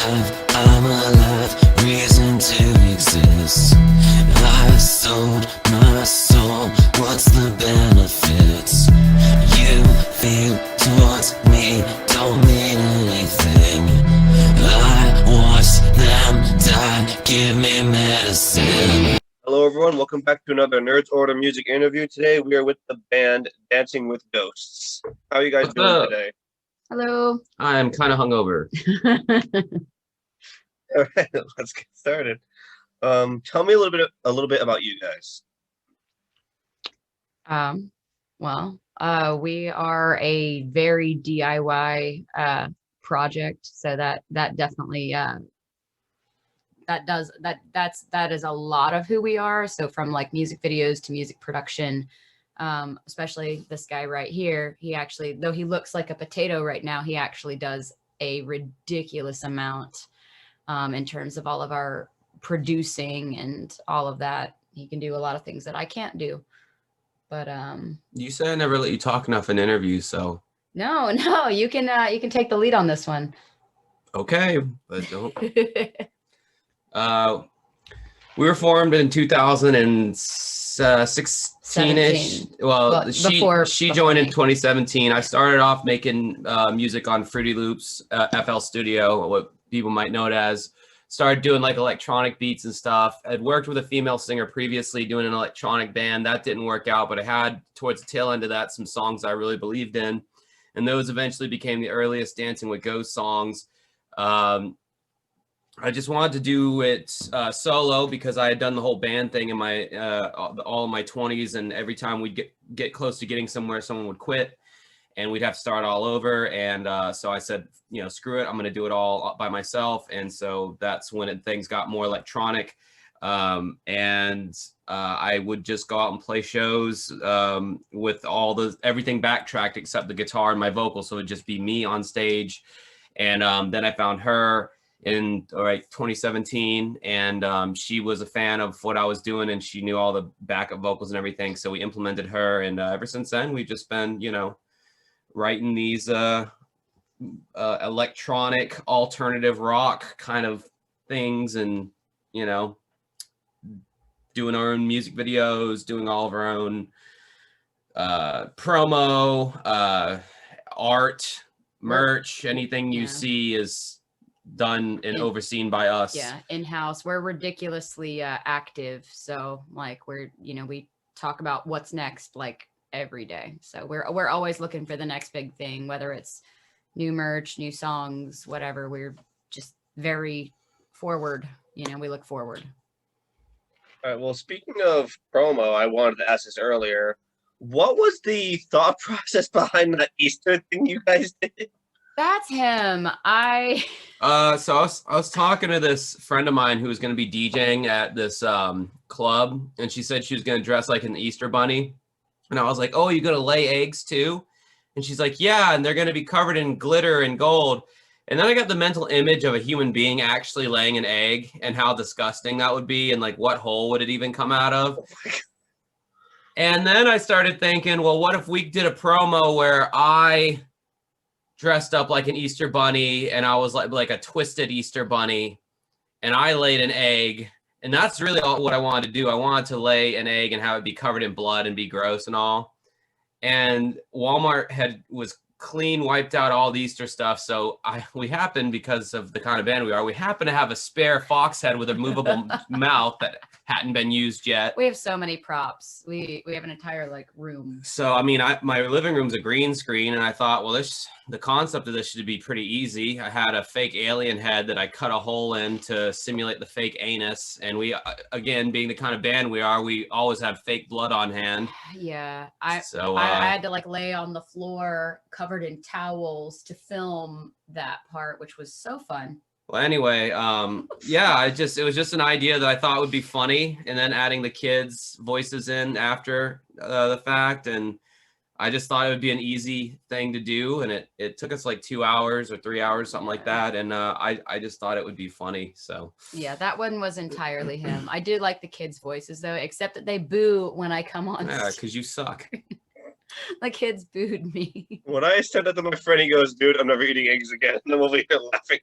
I'm alive, reason to exist. I sold my soul, what's the benefits? You feel towards me, don't mean anything. I watch them die, give me medicine. Hello everyone, welcome back to another Nerds Order Music interview. Today we are with the band Dancing with Ghosts. How are you guys What's doing up? today? Hello. I'm kind of hungover. All right, let's get started. Tell me a little bit about you guys. We are a very DIY project, so that definitely that is a lot of who we are. So from like music videos to music production, especially this guy right here, he actually, though he looks like a potato right now, he actually does a ridiculous amount in terms of all of our producing and all of that. He can do a lot of things that I can't do. But You said I never let you talk enough in interviews, so no, you can take the lead on this one. okay, but don't. We were formed in 2016-ish. Well, she joined in 2017. I started off making music on Fruity Loops, FL Studio, what people might know it as. Started doing like electronic beats and stuff. I'd worked with a female singer previously doing an electronic band. That didn't work out, but I had towards the tail end of that some songs I really believed in. And those eventually became the earliest Dancing with Ghosts songs. I just wanted to do it solo because I had done the whole band thing in my all of my 20s, and every time we'd get close to getting somewhere, someone would quit and we'd have to start all over. And so I said, you know, screw it, I'm going to do it all by myself. And so that's when things got more electronic. I would just go out and play shows with everything backtracked except the guitar and my vocals. So it'd just be me on stage. And then I found her in 2017, and she was a fan of what I was doing, and she knew all the backup vocals and everything. So we implemented her, and ever since then we've just been, you know, writing these electronic alternative rock kind of things, and you know, doing our own music videos, doing all of our own promo, art, merch. Anything you see is done and overseen by us. Yeah, in-house. We're ridiculously active, so like we talk about what's next like every day. So we're always looking for the next big thing, whether it's new merch, new songs, whatever. We're just very forward, we look forward. All right, well, speaking of promo, I wanted to ask this earlier. What was the thought process behind that Easter thing you guys did? That's him. So I was talking to this friend of mine who was going to be DJing at this club, and she said she was going to dress like an Easter bunny. And I was like, oh, you going to lay eggs too? And she's like, yeah, and they're going to be covered in glitter and gold. And then I got the mental image of a human being actually laying an egg and how disgusting that would be, and like what hole would it even come out of? And then I started thinking, well, what if we did a promo where I dressed up like an Easter bunny, and I was like a twisted Easter bunny, and I laid an egg, and that's really all what I wanted to do. I wanted to lay an egg and have it be covered in blood and be gross and all. And Walmart was clean, wiped out all the Easter stuff. So we happened, because of the kind of band we are, we happen to have a spare fox head with a movable mouth that hadn't been used yet. We have so many props. We have an entire like room. So I mean, my living room's a green screen, and I thought, well, the concept of this should be pretty easy. I had a fake alien head that I cut a hole in to simulate the fake anus, and we, again, being the kind of band we are, we always have fake blood on hand. Yeah, I had to like lay on the floor covered in towels to film that part, which was so fun. Well, anyway, yeah, it was just an idea that I thought would be funny, and then adding the kids' voices in after the fact, and I just thought it would be an easy thing to do, and it took us like 2 hours or 3 hours, something like that, and I just thought it would be funny. So yeah, that one was entirely him. I do like the kids' voices though, except that they boo when I come on. Yeah, because you suck. The kids booed me. When I said that to my friend, he goes, dude, I'm never eating eggs again. And I'm over here laughing.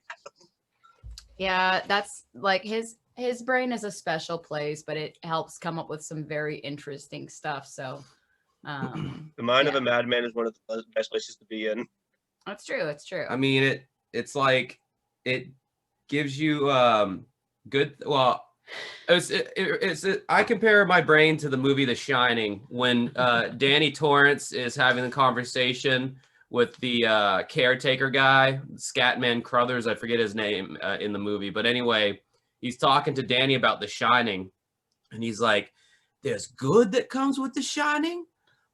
Yeah, that's like his brain is a special place, but it helps come up with some very interesting stuff. So, The mind of yeah, a madman is one of the best places to be in. that's true. It's true. I mean, it's like it gives you good. Well, I compare my brain to the movie The Shining when Danny Torrance is having the conversation with the caretaker guy, Scatman Crothers. I forget his name in the movie, but anyway, he's talking to Danny about The Shining, and he's like, "There's good that comes with The Shining,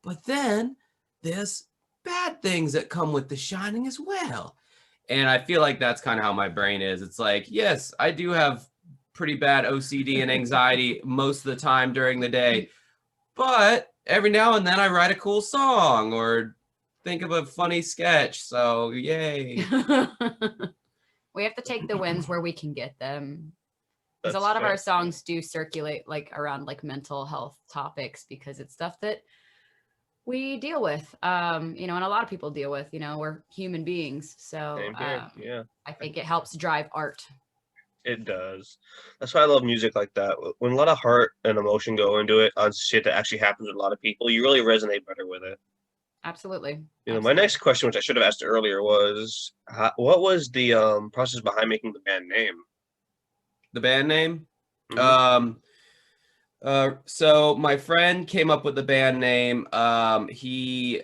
but then there's bad things that come with The Shining as well." And I feel like that's kind of how my brain is. It's like, yes, I do have pretty bad OCD and anxiety most of the time during the day, but every now and then I write a cool song or think of a funny sketch. So, yay. We have to take the wins where we can get them. Because a That's lot of our fair. songs do circulate like around like mental health topics because it's stuff that we deal with, you know, and a lot of people deal with, you know, we're human beings. So Same here. Yeah, I think it helps drive art. it does. That's why I love music like that. When a lot of heart and emotion go into it on shit that actually happens with a lot of people, you really resonate better with it. Absolutely. You know, my next question, which I should have asked earlier, was what was the process behind making the band name? The band name? Mhm. So my friend came up with the band name. He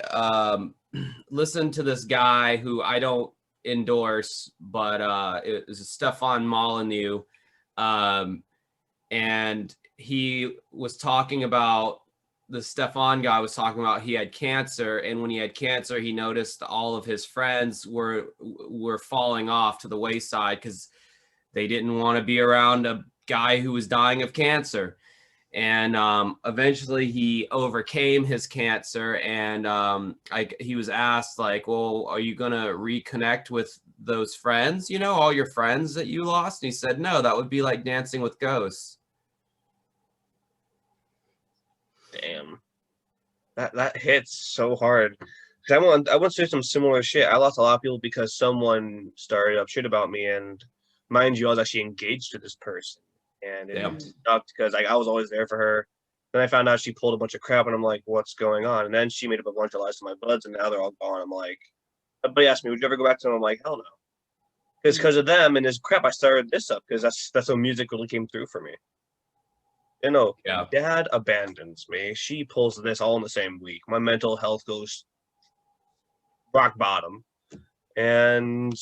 listened to this guy who I don't endorse, but it was Stefan Molyneux. And he was talking about the Stefan guy was talking about he had cancer, and when he had cancer, he noticed all of his friends were falling off to the wayside because they didn't want to be around a guy who was dying of cancer. And eventually he overcame his cancer, and he was asked like, well, are you gonna reconnect with those friends, you know, all your friends that you lost? And he said, no, that would be like dancing with ghosts. Damn, that hits so hard. 'Cause I went through some similar shit. I lost a lot of people because someone started up shit about me, and mind you, I was actually engaged to this person, and it Damn. sucked because like I was always there for her. Then I found out she pulled a bunch of crap, and I'm like, what's going on? And then she made up a bunch of lies to my buds, and now they're all gone. I'm like, everybody asked me, would you ever go back to them? I'm like, hell no. Because of them and this crap, I started this up because that's how music really came through for me. You know, Yeah. dad abandons me. She pulls this all in the same week. My mental health goes rock bottom and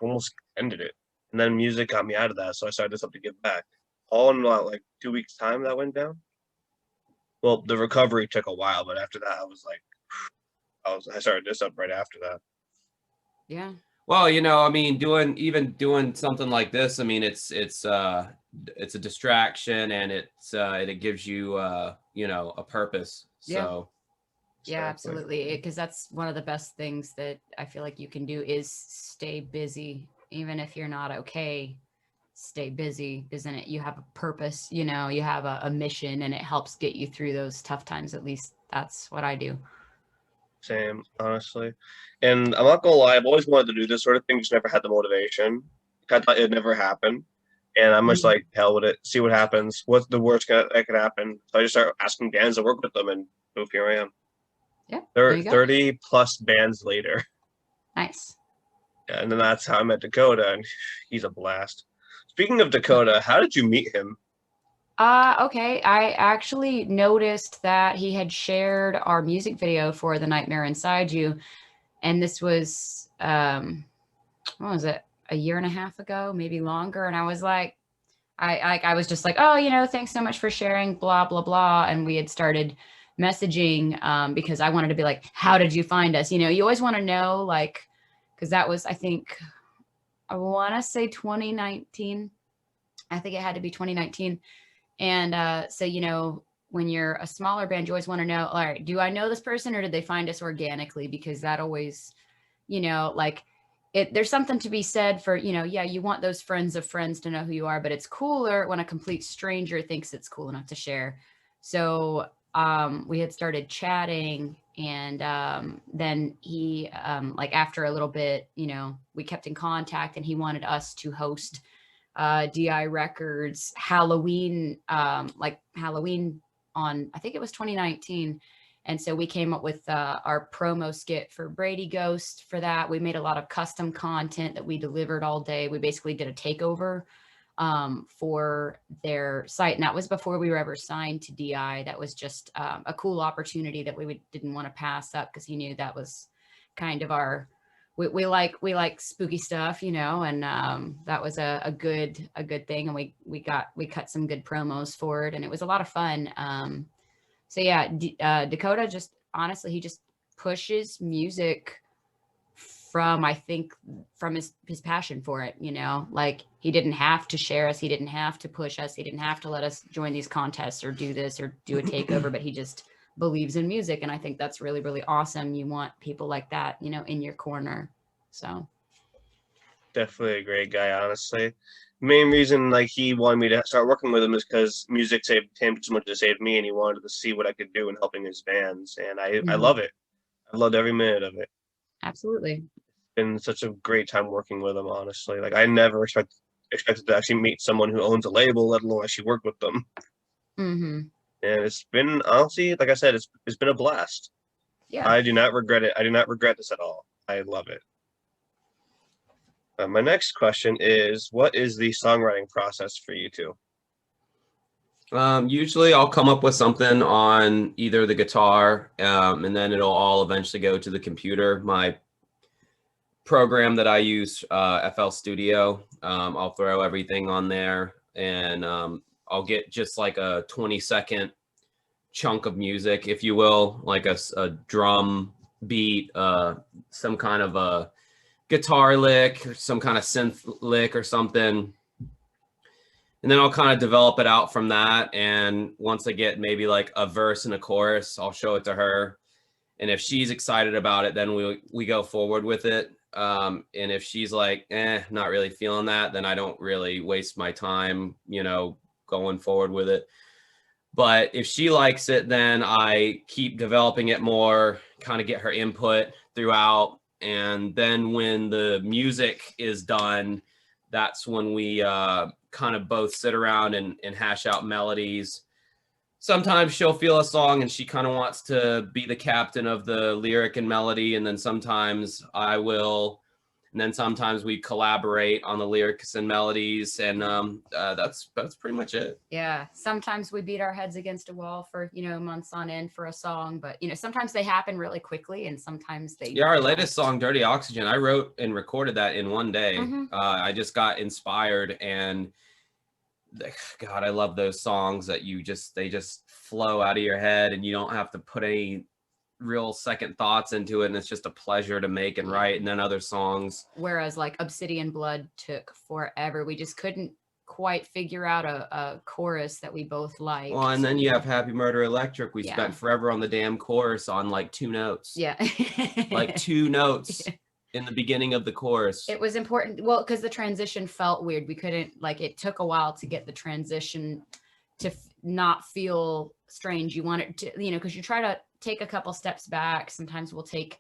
almost ended it. And then music got me out of that, so I started this up to give back. All in like 2 weeks' time that went down. Well, the recovery took a while, but after that, I was like, I started this up right after that. Yeah. Well, you know, I mean, doing something like this, I mean, it's a distraction, and it gives you you know, a purpose. Yeah. So Yeah, Exactly. absolutely. Because that's one of the best things that I feel like you can do is stay busy, even if you're not okay. Stay busy, isn't it? You have a purpose, you know, you have a mission, and it helps get you through those tough times. At least that's what I do. Same, honestly. And I'm not gonna lie, I've always wanted to do this sort of thing, just never had the motivation. I thought it never happened. And I'm just like, hell with it, see what happens. What's the worst that could happen? So I just start asking bands to work with them, and poof, here I am. Yeah, there you go. 30 plus bands later. Nice. Yeah, and then that's how I met Dakota, and he's a blast. Speaking of Dakota, how did you meet him? Okay. I actually noticed that he had shared our music video for The Nightmare Inside You. And this was, what was it? A year and a half ago, maybe longer. And I was like, I was just like, oh, you know, thanks so much for sharing, blah, blah, blah. And we had started messaging because I wanted to be like, how did you find us? You know, you always want to know, like, because that was, I think, I want to say 2019. I think it had to be 2019. And so, you know, when you're a smaller band, you always want to know, all right, do I know this person or did they find us organically? Because that always, you know, like there's something to be said for, you know, yeah, you want those friends of friends to know who you are, but it's cooler when a complete stranger thinks it's cool enough to share. So we had started chatting, and then he, like after a little bit, you know, we kept in contact, and he wanted us to host DI Records, Halloween, like Halloween on, I think it was 2019. And so we came up with our promo skit for Brady Ghost for that. We made a lot of custom content that we delivered all day. We basically did a takeover for their site. And that was before we were ever signed to DI. That was just a cool opportunity that didn't want to pass up, because he knew that was kind of our, we like spooky stuff, you know, and that was a good thing. And we cut some good promos for it, and it was a lot of fun. So yeah, Dakota just, honestly, he just pushes music from, I think, from his passion for it, you know, like he didn't have to share us. He didn't have to push us. He didn't have to let us join these contests or do this or do a takeover, but he just believes in music. And I think that's really, really awesome. You want people like that, you know, in your corner. So. Definitely a great guy, honestly. Main reason like he wanted me to start working with him is because music saved him as much as it saved me, and he wanted to see what I could do in helping his bands, and I love it. I loved every minute of it. Absolutely. Been such a great time working with him, honestly. Like I never expected to actually meet someone who owns a label, let alone actually work with them. Mm-hmm. And it's been, honestly, like I said, it's been a blast. Yeah. I do not regret it. I do not regret this at all. I love it. My next question is, what is the songwriting process for you two? Usually I'll come up with something on either the guitar, and then it'll all eventually go to the computer. My program that I use, FL Studio, I'll throw everything on there, and I'll get just like a 20-second chunk of music, if you will, like a drum beat, some kind of a guitar lick or some kind of synth lick or something. And then I'll kind of develop it out from that. And once I get maybe like a verse and a chorus, I'll show it to her. And if she's excited about it, then we go forward with it. And if she's like, not really feeling that, then I don't really waste my time, you know, going forward with it. But if she likes it, then I keep developing it more, kind of get her input throughout. And then when the music is done, that's when we kind of both sit around and hash out melodies. Sometimes she'll feel a song and she kind of wants to be the captain of the lyric and melody. And then sometimes I will. And then sometimes we collaborate on the lyrics and melodies. And that's pretty much it. Yeah. Sometimes we beat our heads against a wall for, you know, months on end for a song, but, you know, sometimes they happen really quickly and sometimes they. Yeah, our latest song, Dirty Oxygen, I wrote and recorded that in one day. Mm-hmm. I just got inspired, and God, I love those songs that they just flow out of your head and you don't have to put any real second thoughts into it, and it's just a pleasure to make and write. And then other songs, whereas like Obsidian Blood took forever. We just couldn't quite figure out a chorus that we both like. Well, and then you have Happy Murder Electric. We spent forever on the damn chorus on like 2 notes. Yeah. Like 2 notes in the beginning of the chorus. It was important, well, because the transition felt weird. We couldn't, like, it took a while to get the transition to not feel strange. You want it to, you know, because you try to take a couple steps back. Sometimes we'll take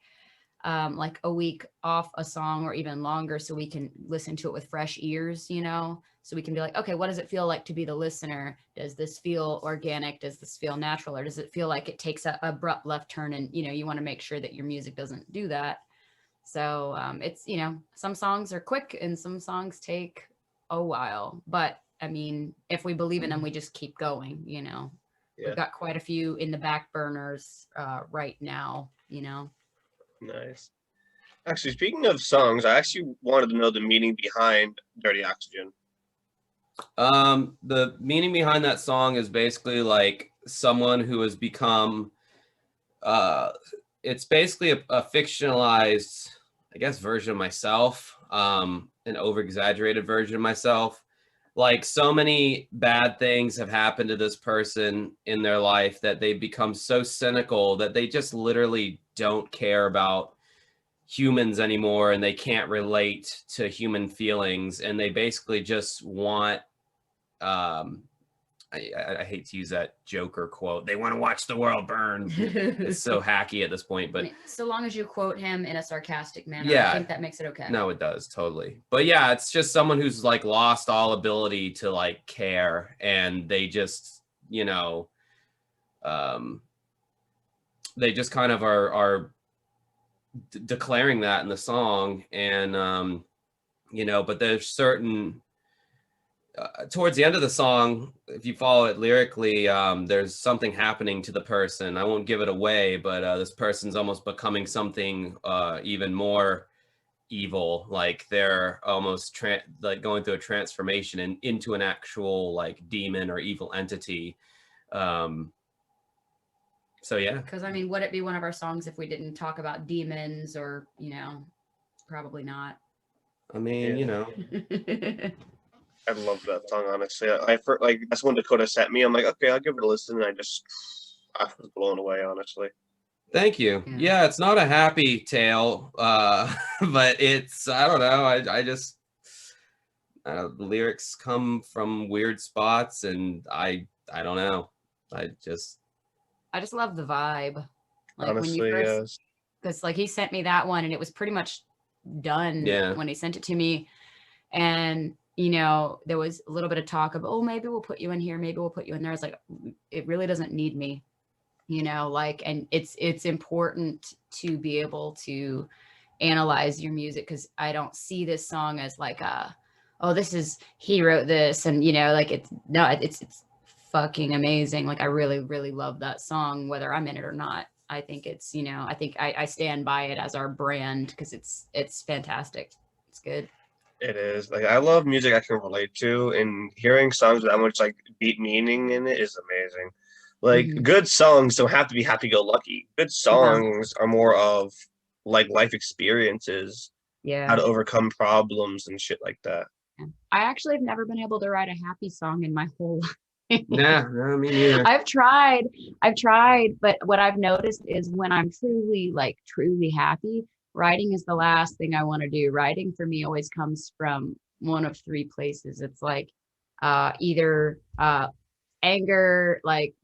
like a week off a song or even longer so we can listen to it with fresh ears, you know, so we can be like, okay, what does it feel like to be the listener? Does this feel organic? Does this feel natural? Or does it feel like it takes a abrupt left turn? And, you know, you want to make sure that your music doesn't do that. So it's, you know, some songs are quick and some songs take a while, but I mean, if we believe in them, we just keep going, you know. We've got quite a few in the back burners right now, you know. Nice. Actually, speaking of songs, I actually wanted to know the meaning behind Dirty Oxygen. The meaning behind that song is basically like someone who has become, it's basically a fictionalized, I guess, version of myself, an over-exaggerated version of myself. Like, so many bad things have happened to this person in their life that they've become so cynical that they just literally don't care about humans anymore, and they can't relate to human feelings, and they basically just want I hate to use that Joker quote. They want to watch the world burn. It's so hacky at this point, I but mean, so long as you quote him in a sarcastic manner, Yeah. I think that makes it okay. no, it does totally. But yeah, it's just someone who's like lost all ability to like care, and they just, you know, they just kind of are declaring that in the song, and you know, but there's certain towards the end of the song, if you follow it lyrically, there's something happening to the person. I won't give it away, but this person's almost becoming something even more evil. Like they're almost like going through a transformation and into an actual like demon or evil entity. So yeah. Because I mean, would it be one of our songs if we didn't talk about demons or, you know, probably not. I mean, you know. I love that song, honestly. Like that's when Dakota sent me. I'm like, okay, I'll give it a listen. And I was blown away, honestly. Thank you. Yeah, it's not a happy tale, but it's, I don't know. I just, the lyrics come from weird spots, and I don't know. I just love the vibe. Like honestly, when you first, yes. because like he sent me that one and it was pretty much done Yeah. when he sent it to me. And, you know, there was a little bit of talk of, oh, maybe we'll put you in here. Maybe we'll put you in there. I was like, it really doesn't need me, you know, like, and it's important to be able to analyze your music, because I don't see this song as like oh, this is, he wrote this, and you know, like it's fucking amazing. Like I really, really love that song, whether I'm in it or not. I think it's, you know, I think I stand by it as our brand because it's fantastic. It's good. It is. Like I love music I can relate to, and hearing songs with that much like deep meaning in it is amazing. Like good songs don't have to be happy-go-lucky. Good songs are more of like life experiences, Yeah. how to overcome problems and shit like that. I actually have never been able to write a happy song in my whole life. Nah, no, me neither. I've tried, but what I've noticed is when I'm truly happy, writing is the last thing I want to do. Writing for me always comes from one of three places. It's like either anger, like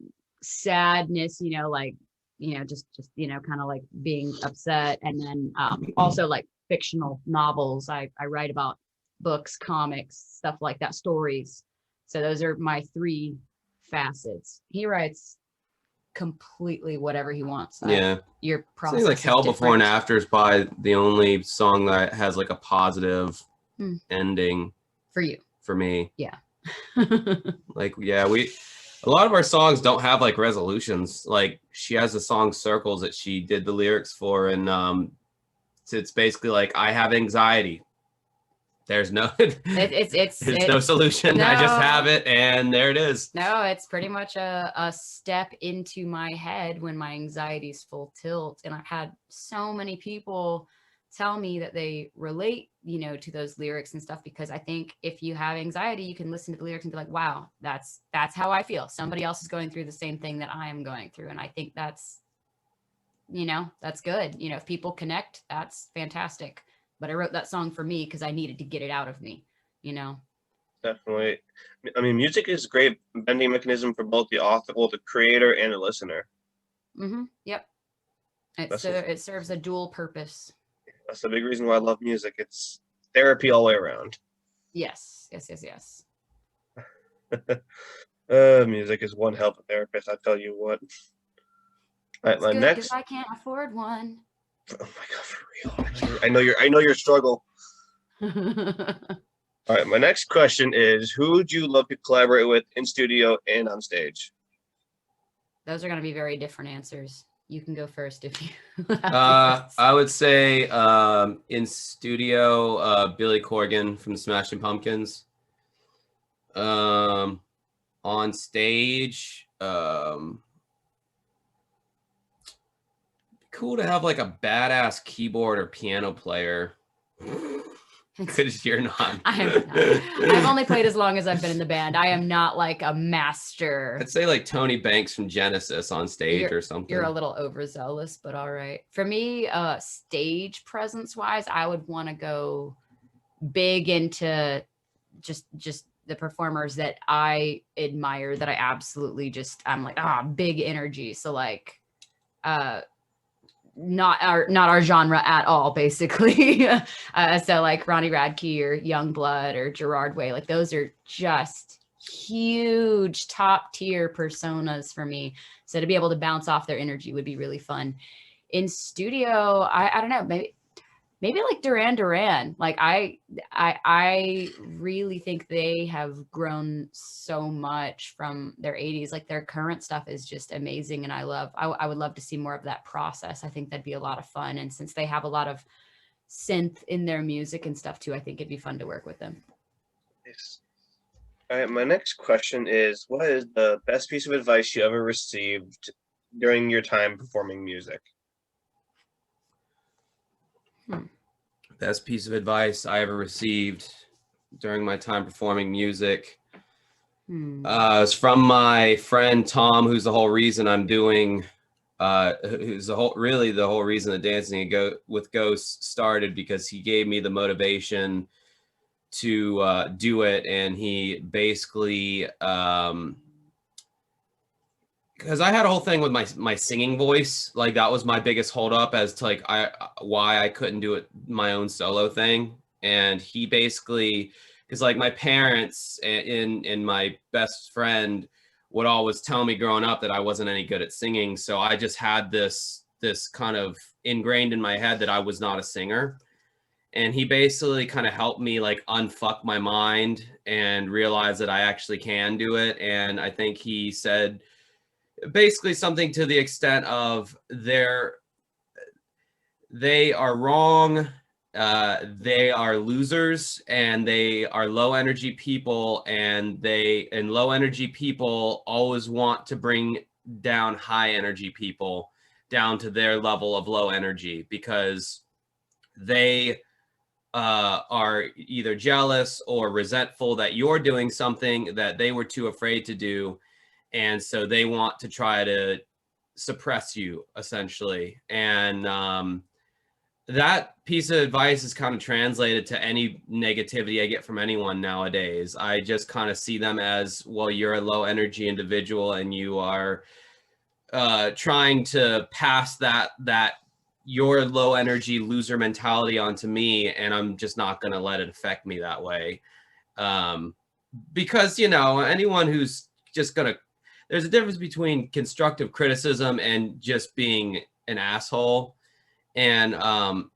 sadness, you know, like, you know, just you know, kind of like being upset, and then also like fictional novels. I write about books, comics, stuff like that, stories. So those are my three facets. He writes completely whatever he wants. Yeah. Your process like Hell is Before and different. After is probably the only song that has like a positive ending For you. for me. Yeah. Like, yeah, a lot of our songs don't have like resolutions. Like she has a song Circles that she did the lyrics for, and it's basically like, I have anxiety. There's no there's no solution. I just have it, and there it is. No, it's pretty much a step into my head when my anxiety's full tilt. And I've had so many people tell me that they relate, you know, to those lyrics and stuff, because I think if you have anxiety, you can listen to the lyrics and be like, wow, that's how I feel. Somebody else is going through the same thing that I am going through. And I think that's, you know, that's good. You know, if people connect, that's fantastic. But I wrote that song for me because I needed to get it out of me, you know? Definitely. I mean, music is a great bending mechanism for both the author, well, the creator and the listener. Yep. It serves a dual purpose. That's the big reason why I love music. It's therapy all the way around. Yes. Music is one hell of a therapist, I tell you what. All right, my next. I can't afford one. Oh my God, for real. I know your struggle. All right, my next question is, who would you love to collaborate with in studio and on stage? Those are going to be very different answers. You can go first if you. I would say in studio, Billy Corgan from the Smashing Pumpkins. On stage, cool to have like a badass keyboard or piano player. Because you're not. I've only played as long as I've been in the band. I am not like a master. I'd say like Tony Banks from Genesis on stage or something. You're a little overzealous, but all right. For me, stage presence wise, I would want to go big into just the performers that I admire, that I absolutely just, I'm like, big energy. So like, not our genre at all, basically. So like Ronnie Radke or Youngblood or Gerard Way, like those are just huge top tier personas for me. So to be able to bounce off their energy would be really fun. In studio, I don't know, maybe like Duran Duran. Like I really think they have grown so much from their 80s. Like their current stuff is just amazing. And I would love to see more of that process. I think that'd be a lot of fun. And since they have a lot of synth in their music and stuff too, I think it'd be fun to work with them. Yes. All right, my next question is, what is the best piece of advice you ever received during your time performing music? Best piece of advice I ever received during my time performing music is from my friend Tom, who's the whole reason I'm doing, who's the whole reason that Dancing with Ghosts started, because he gave me the motivation to do it. And he basically, because I had a whole thing with my singing voice, like that was my biggest holdup as to like why I couldn't do it my own solo thing. And he basically, because like my parents and my best friend would always tell me growing up that I wasn't any good at singing. So I just had this kind of ingrained in my head that I was not a singer. And he basically kind of helped me like unfuck my mind and realize that I actually can do it. And I think he said basically something to the extent of they are wrong, they are losers, and they are low energy people, and low energy people always want to bring down high energy people down to their level of low energy, because they are either jealous or resentful that you're doing something that they were too afraid to do. And so they want to try to suppress you, essentially. And that piece of advice is kind of translated to any negativity I get from anyone nowadays. I just kind of see them as, well, you're a low energy individual and you are trying to pass that your low energy loser mentality onto me, and I'm just not going to let it affect me that way. Because, you know, anyone who's just going to, there's a difference between constructive criticism and just being an asshole. And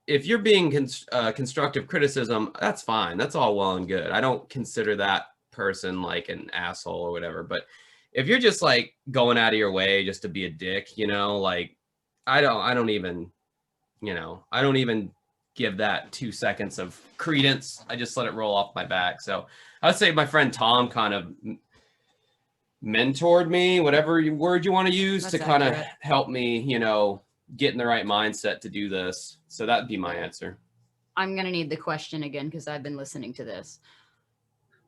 if you're being constructive criticism, that's fine. That's all well and good. I don't consider that person like an asshole or whatever. But if you're just like going out of your way just to be a dick, you know, like I don't even give that 2 seconds of credence. I just let it roll off my back. So I would say my friend Tom kind of mentored me, whatever word you want to use, That's to kind of accurate. help me, you know, get in the right mindset to do this. So that'd be my answer. I'm going to need the question again because I've been listening to this.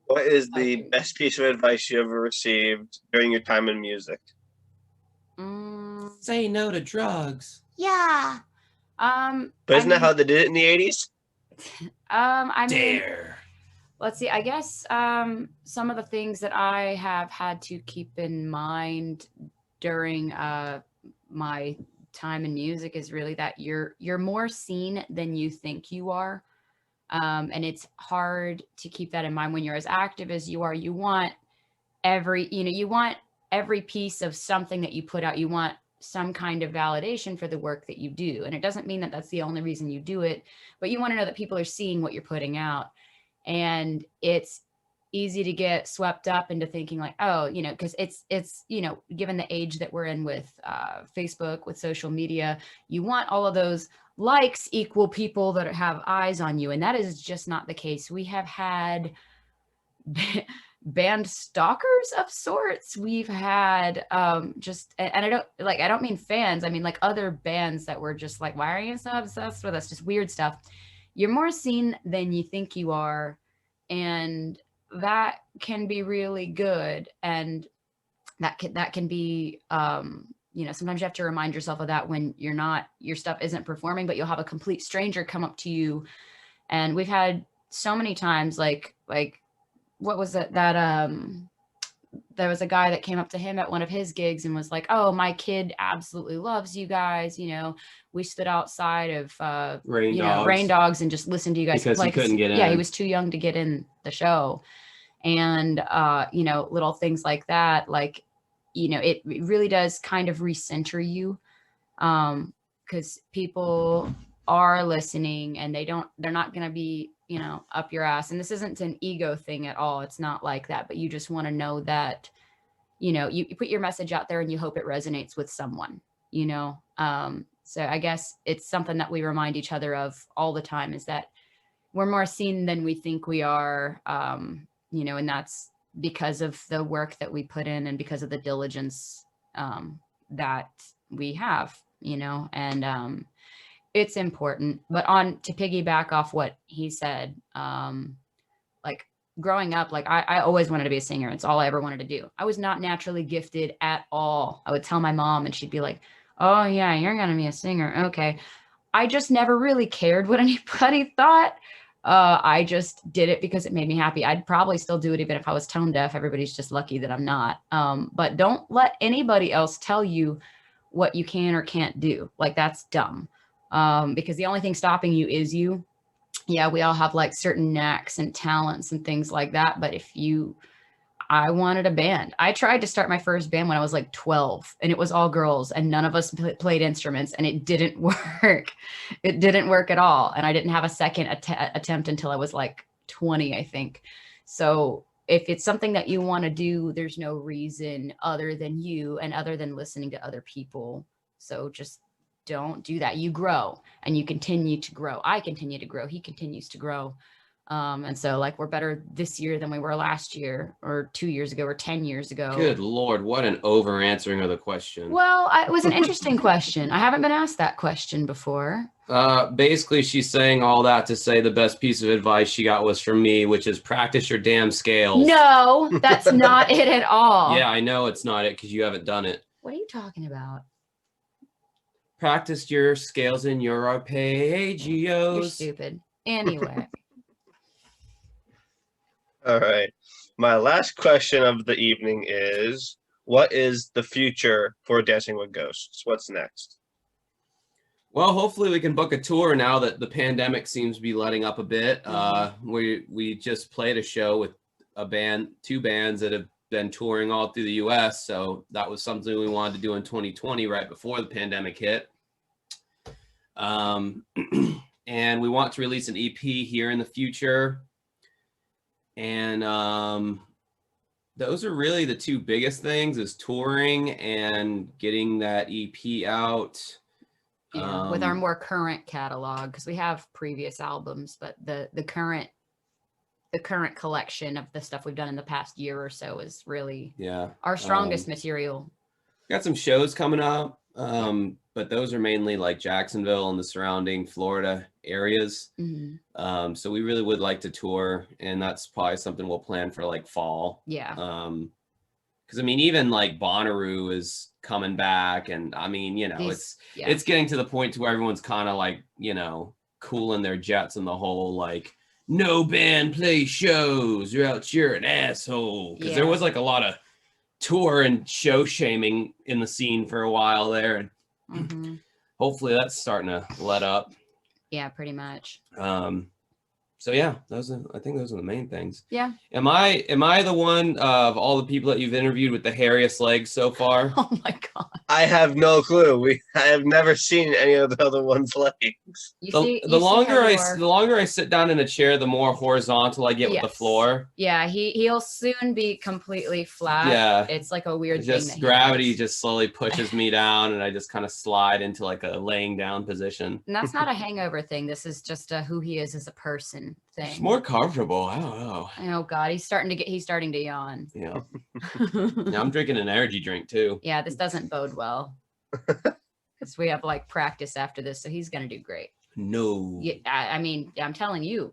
What is the best piece of advice you ever received during your time in music? Say no to drugs. Yeah. But isn't that how they did it in the 80s? I mean, Dare. let's see. I guess some of the things that I have had to keep in mind during my time in music is really that you're more seen than you think you are. And it's hard to keep that in mind when you're as active as you are. You want every piece of something that you put out. You want some kind of validation for the work that you do. And it doesn't mean that that's the only reason you do it, but you want to know that people are seeing what you're putting out. And it's easy to get swept up into thinking like, oh, you know, because it's, you know, given the age that we're in with Facebook, with social media, you want all of those likes equal people that have eyes on you. And that is just not the case. We have had band stalkers of sorts. We've had and I don't mean fans, I mean like other bands that were just like, why are you so obsessed with us? Just weird stuff. You're more seen than you think you are, and that can be really good. And that can be you know, sometimes you have to remind yourself of that when your stuff isn't performing, but you'll have a complete stranger come up to you. And we've had so many times like what was it that there was a guy that came up to him at one of his gigs and was like, "Oh, my kid absolutely loves you guys. You know, we stood outside of Rain you know, Dogs. Rain Dogs and just listened to you guys Because he play." 'Cause couldn't get Yeah, he in. was too young to get in the show. And you know, little things like that, like, you know, it really does kind of recenter you, because people are listening and they're not going to be, you know, up your ass. And this isn't an ego thing at all. It's not like that, but you just want to know that, you know, you put your message out there and you hope it resonates with someone, you know. So I guess it's something that we remind each other of all the time, is that we're more seen than we think we are. You know, and that's because of the work that we put in and because of the diligence that we have, you know. And it's important. But on to piggyback off what he said, like growing up, like I always wanted to be a singer. It's all I ever wanted to do. I was not naturally gifted at all. I would tell my mom and she'd be like, "Oh yeah, you're gonna be a singer, okay." I just never really cared what anybody thought. I just did it because it made me happy. I'd probably still do it even if I was tone deaf. Everybody's just lucky that I'm not. But don't let anybody else tell you what you can or can't do. Like, that's dumb. Because the only thing stopping you is you. Yeah, we all have like certain knacks and talents and things like that. But I wanted a band. I tried to start my first band when I was like 12, and it was all girls and none of us played instruments, and it didn't work. It didn't work at all. And I didn't have a second attempt until I was like 20, I think. So if it's something that you want to do, there's no reason other than you and other than listening to other people. So just don't do that. You grow and you continue to grow. I continue to grow. He continues to grow. And so like we're better this year than we were last year or 2 years ago or 10 years ago. Good Lord, what an over answering of the question. Well, it was an interesting question. I haven't been asked that question before. Basically, she's saying all that to say the best piece of advice she got was from me, which is practice your damn scales. No, that's not it at all. Yeah, I know it's not it because you haven't done it. What are you talking about? Practice your scales and your arpeggios. You're stupid. Anyway. All right. My last question of the evening is, what is the future for Dancing with Ghosts? What's next? Well, hopefully we can book a tour now that the pandemic seems to be letting up a bit. We just played a show with two bands that have been touring all through the US. So that was something we wanted to do in 2020, right before the pandemic hit. And we want to release an EP here in the future. And those are really the two biggest things, is touring and getting that EP out. Yeah, with our more current catalog, because we have previous albums, but the current collection of the stuff we've done in the past year or so is really our strongest material. Got some shows coming up, but those are mainly like Jacksonville and the surrounding Florida areas. Mm-hmm. So we really would like to tour, and that's probably something we'll plan for like fall. Yeah. Because I mean, even like Bonnaroo is coming back, and I mean, you know, it's getting to the point to where everyone's kind of like, you know, cooling their jets in the whole like, no band play shows or else you're an asshole. Because there was like a lot of tour and show shaming in the scene for a while there, and hopefully that's starting to let up. Yeah, pretty much. So yeah, I think those are the main things. Yeah. Am I the one of all the people that you've interviewed with the hairiest legs so far? Oh my God. I have no clue. I have never seen any of the other one's legs. The longer I sit down in a chair, the more horizontal I get with the floor. Yeah, he'll soon be completely flat. Yeah. It's like a weird thing. Just gravity just slowly pushes me down, and I just kind of slide into like a laying down position. And that's not a hangover thing. This is just who he is as a person thing. It's more comfortable. I don't know. Oh God, he's starting to yawn. Yeah. Now I'm drinking an energy drink too. Yeah, this doesn't bode well. Because we have like practice after this, so he's gonna do great. No. Yeah, I mean, I'm telling you.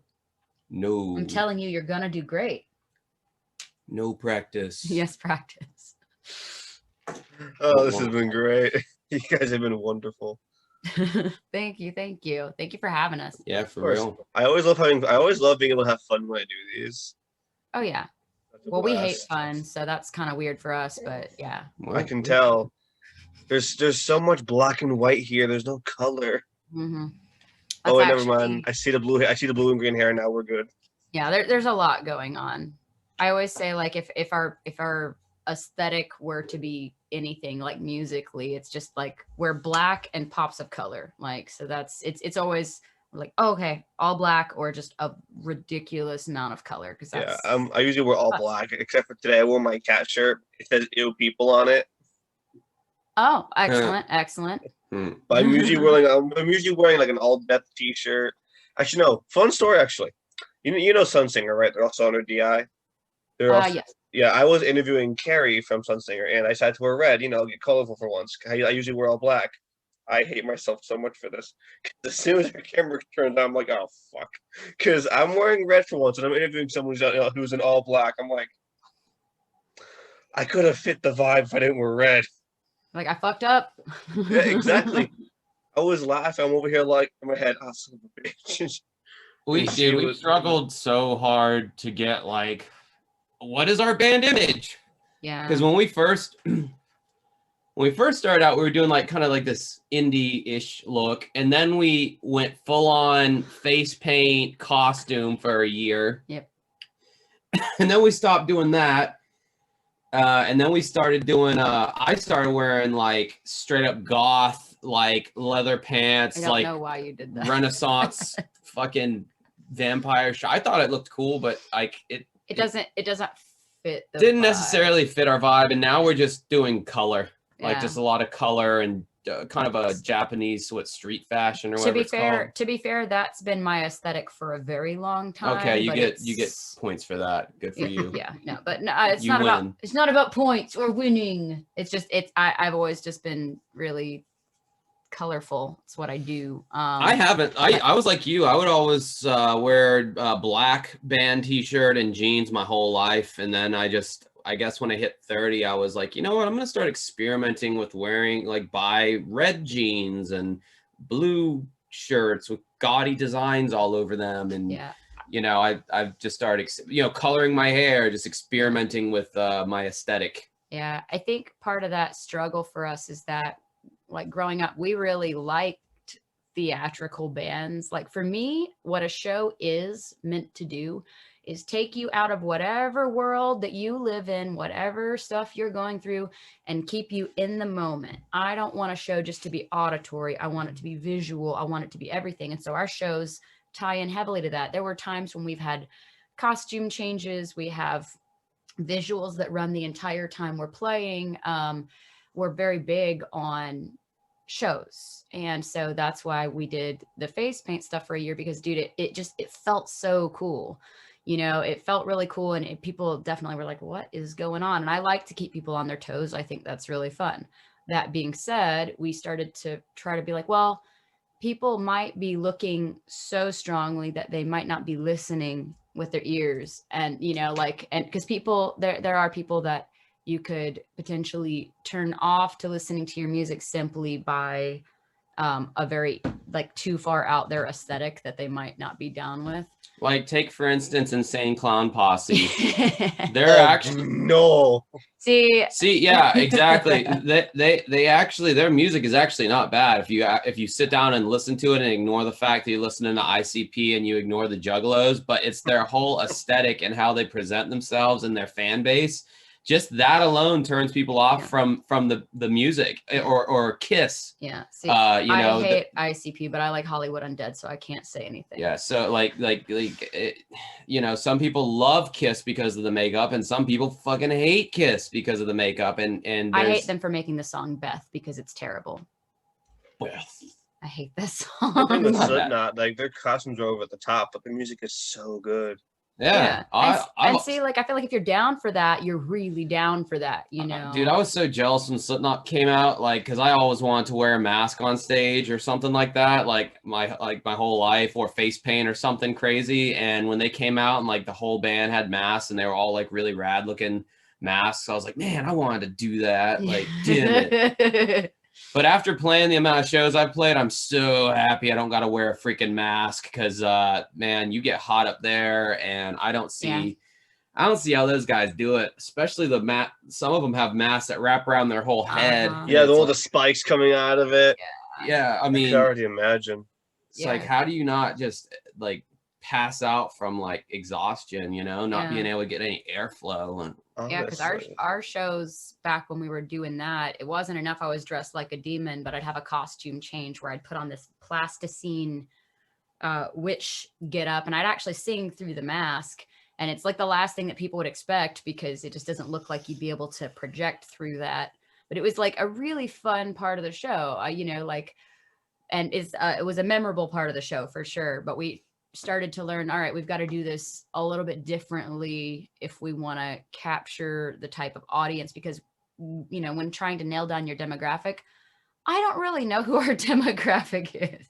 No. I'm telling you, you're gonna do great. No practice. Yes, practice. Oh, this has been great. You guys have been wonderful. Thank you for having us. Yeah, for real. I always love being able to have fun when I do these. Oh yeah, Well, we hate West. fun, so that's kind of weird for us, but yeah. I can tell. There's so much black and white here. There's no color. Mm-hmm. Oh, wait, never mind. I see the blue. I see the blue and green hair now. We're good. Yeah, there's a lot going on. I always say like if our aesthetic were to be anything like musically, it's just like we're black and pops of color. Like so that's it's always like, oh, okay, all black or just a ridiculous amount of color because Yeah. that's I usually wear all us. black, except for today. I wore my cat shirt. It says "Ew people" on it. Oh, excellent. But I'm usually wearing like an all death T-shirt. Actually, no. Fun story. Actually, you know Sunsinger, right? They're also under DI. They're also, Yes. yeah. I was interviewing Carrie from Sunsinger, and I decided to wear red. Get colorful for once. I usually wear all black. I hate myself so much for this. 'Cause as soon as the camera turns on, I'm like, oh fuck. Because I'm wearing red for once, and I'm interviewing someone who's in all black. I'm like, I could have fit the vibe if I didn't wear red. Like I fucked up. Yeah, exactly. I was laughing. I'm over here like in my head, oh, son of a bitch. And she We was- struggled so hard to get like, what is our band image? Yeah. Because when we first started out, we were doing like kind of like this indie-ish look, and then we went full on face paint costume for a year. Yep. And then we stopped doing that. And then we started doing I started wearing like straight up goth, like leather pants, I don't like know why you did that. Renaissance fucking vampire I thought it looked cool, but like it It doesn't fit the didn't vibe. necessarily fit our vibe, and now we're just doing color, like Yeah. just a lot of color and kind of a Japanese street fashion or To whatever be it's fair, called. to be fair, that's been my aesthetic for a very long time. Okay, you but get it's- points for that. Good for you. Yeah, no, but no, it's You not about win. it's not about points or winning. It's just I've always just been really colorful. It's what I do. I haven't. I was like you. I would always wear a black band T-shirt and jeans my whole life, and then I guess when I hit 30, I was like, you know what? I'm gonna start experimenting with wearing buy red jeans and blue shirts with gaudy designs all over them, and Yeah. I've just started coloring my hair, just experimenting with my aesthetic. Yeah, I think part of that struggle for us is that, like growing up, we really liked theatrical bands. Like for me, what a show is meant to do is take you out of whatever world that you live in, whatever stuff you're going through, and keep you in the moment. I don't want a show just to be auditory. I want it to be visual. I want it to be everything. And so our shows tie in heavily to that. There were times when we've had costume changes. We have visuals that run the entire time we're playing. We're very big on shows, and so that's why we did the face paint stuff for a year, because dude, it felt so cool. It felt really cool, and people definitely were like, what is going on? And I like to keep people on their toes. I think that's really fun. That being said, we started to try to be like, well, people might be looking so strongly that they might not be listening with their ears, and and because people there are people that you could potentially turn off to listening to your music simply by a very too far out there aesthetic that they might not be down with. Like take for instance Insane Clown Posse. Oh, They're actually no. See, yeah, exactly. They actually, their music is actually not bad if you sit down and listen to it and ignore the fact that you're listening to ICP and you ignore the Juggalos, but it's their whole aesthetic and how they present themselves and their fan base. Just that alone turns people off from the music or Kiss. yeah. See, I I hate ICP, but I like Hollywood Undead, so I can't say anything. Yeah, so some people love Kiss because of the makeup, and some people fucking hate Kiss because of the makeup, and I there's- hate them for making the song Beth because it's terrible. Beth. I hate this I think song. with Not bad. Slipknot, their costumes are over at the top, but the music is so good. Yeah, And see, I feel like if you're down for that, you're really down for that, dude, I was so jealous when Slipknot came out, because I always wanted to wear a mask on stage or something like that, my whole life, or face paint or something crazy. And when they came out and the whole band had masks and they were all really rad looking masks, I was like, man, I wanted to do that. Damn it. But after playing the amount of shows I've played, I'm so happy I don't got to wear a freaking mask because, man, you get hot up there, and I don't see, Yeah. I don't see how those guys do it, especially the mat. Some of them have masks that wrap around their whole head. Uh-huh. and Yeah, it's all like- the spikes coming out of it. yeah. I I mean, can already imagine. it's like, Yeah. how do you not just like pass out from like exhaustion? You know, not Yeah. being able to get any airflow and. Yeah, because Honestly. our shows back when we were doing that, it wasn't enough I was dressed like a demon, but I'd have a costume change where I'd put on this plasticine witch get up and I'd actually sing through the mask. And it's like the last thing that people would expect because it just doesn't look like you'd be able to project through that. But it was like a really fun part of the show, you know, like, and it was a memorable part of the show for sure. But we started to learn, all right, we've got to do this a little bit differently if we want to capture the type of audience, because, you know, when trying to nail down your demographic, I don't really know who our demographic is.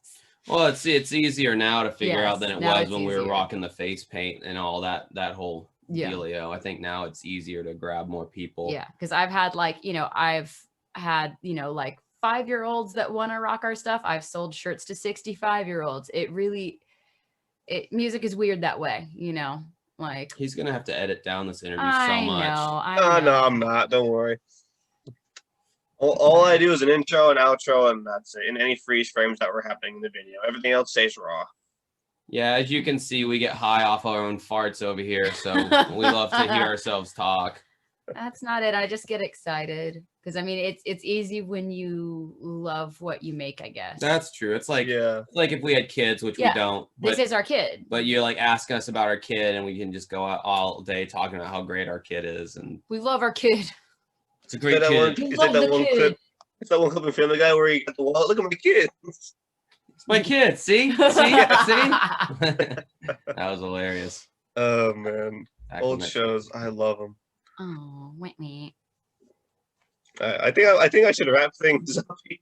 Well, it's easier now to figure out Yes, than it now was it's when we were easier. rocking the face paint and all that whole Yeah. dealio. I think now it's easier to grab more people. Yeah, because I've had like, you know, like 5-year-olds that want to rock our stuff. I've sold shirts to 65-year-olds. Music is weird that way, you know, like. He's gonna have to edit down this interview I so much. know. Oh, no, I'm not. Don't worry. All I do is an intro and outro, and that's it. And any freeze frames that were happening in the video. Everything else stays raw. Yeah, as you can see, we get high off our own farts over here, so we love to hear ourselves talk. That's not it. I just get excited because I mean it's easy when you love what you make, I guess. That's true. It's like Yeah. like if we had kids, which Yeah, we don't, this but is our kid. but you're like asking us about our kid, and we can just go out all day talking about how great our kid is, and We love our kid. it's a great that one- kid. We Is love that the one kid. clip? It's that one clip in Family Guy where he got the wallet. Look at my kid. It's my kid. See, see, see. That was hilarious. Oh man, Back old when that- shows. I love them. Oh, wait. I think I should wrap things up here.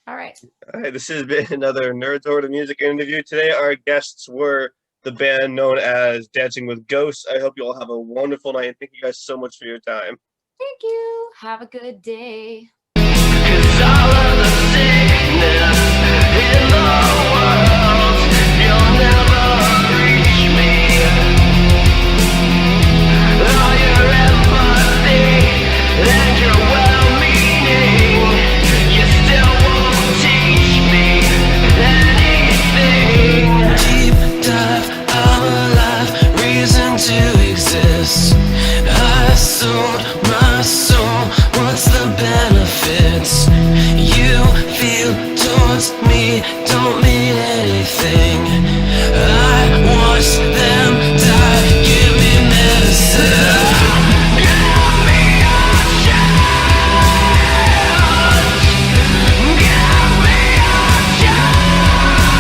All right. All right, this has been another Nerds Over the Music interview. Today, our guests were the band known as Dancing with Ghosts. I hope you all have a wonderful night, and thank you guys so much for your time. Thank you. Have a good day. 'Cause all of the sickness in the world, you'll never